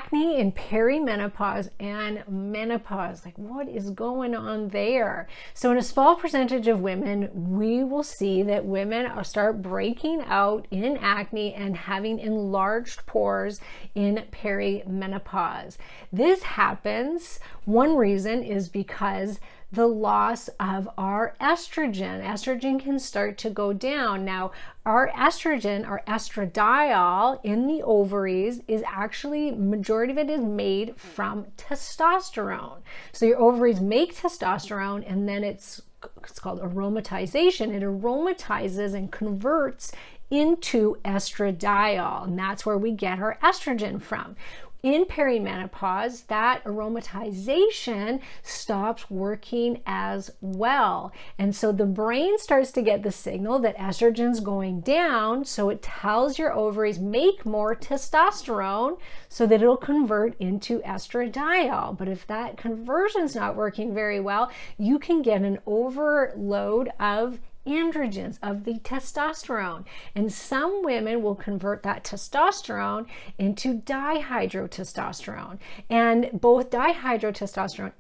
acne in perimenopause and menopause. Like, what is going on there? So in a small percentage of women, we will see that women start breaking out in acne and having enlarged pores in perimenopause. This happens, one reason is because the loss of our estrogen. Estrogen can start to go down. Now, our estrogen, our estradiol in the ovaries is actually, majority of it is made from testosterone. So your ovaries make testosterone, and then it's called aromatization. It aromatizes and converts into estradiol, and that's where we get our estrogen from. In perimenopause, that aromatization stops working as well. And so the brain starts to get the signal that estrogen's going down. So it tells your ovaries, make more testosterone so that it'll convert into estradiol. But if that conversion's not working very well, you can get an overload of androgens, of the testosterone. And some women will convert that testosterone into dihydrotestosterone. And both dihydrotestosterone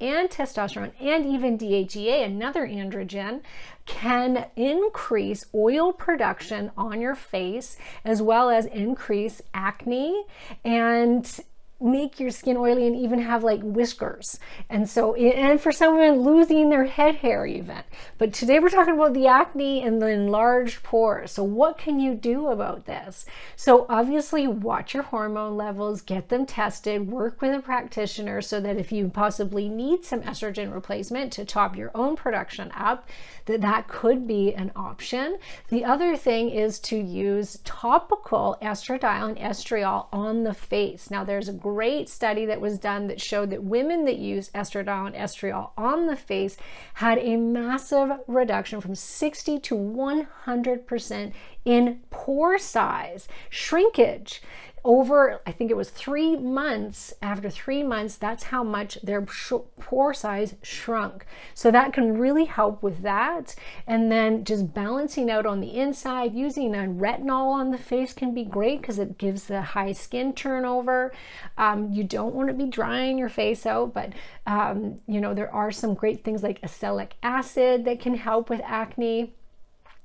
and even DHEA, another androgen, can increase oil production on your face, as well as increase acne and make your skin oily and even have like whiskers. And so, and for some women, losing their head hair even. But today we're talking about the acne and the enlarged pores. So what can you do about this? So obviously watch your hormone levels, get them tested, work with a practitioner so that if you possibly need some estrogen replacement to top your own production up, that could be an option. The other thing is to use topical estradiol and estriol on the face. Now there's a great study that was done that showed that women that use estradiol and estriol on the face had a massive reduction from 60 to 100% in pore size, shrinkage. Over, I think it was 3 months, after 3 months, that's how much their pore size shrunk. So that can really help with that. And then just balancing out on the inside, using a retinol on the face can be great because it gives the high skin turnover. You don't want to be drying your face out, but there are some great things like acelaic acid that can help with acne.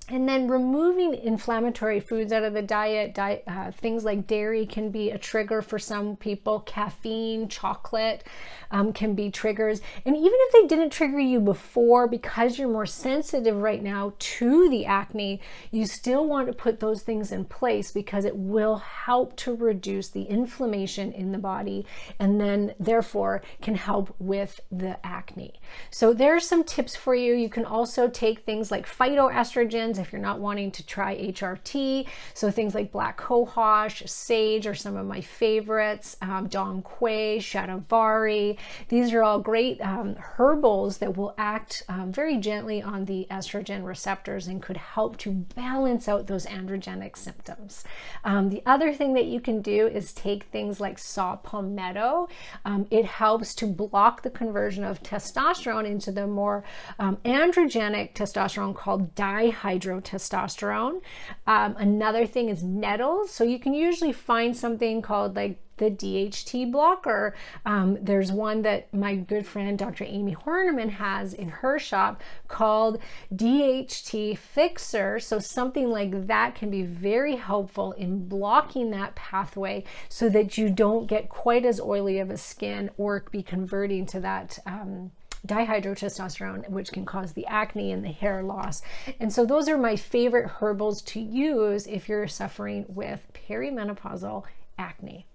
And then removing inflammatory foods out of the diet, things like dairy can be a trigger for some people. Caffeine, chocolate can be triggers. And even if they didn't trigger you before, because you're more sensitive right now to the acne, you still want to put those things in place because it will help to reduce the inflammation in the body and then therefore can help with the acne. So there's some tips for you. You can also take things like phytoestrogens if you're not wanting to try HRT. So things like black cohosh, sage are some of my favorites, Dong Quai, Shatavari. These are all great herbals that will act very gently on the estrogen receptors and could help to balance out those androgenic symptoms. The other thing that you can do is take things like saw palmetto. It helps to block the conversion of testosterone into the more androgenic testosterone called dihydrotestosterone. Another thing is nettles. So you can usually find something called like the DHT blocker. There's one that my good friend Dr. Amy Horniman has in her shop called DHT Fixer. So something like that can be very helpful in blocking that pathway so that you don't get quite as oily of a skin or be converting to that dihydrotestosterone, which can cause the acne and the hair loss. And so those are my favorite herbals to use if you're suffering with perimenopausal acne.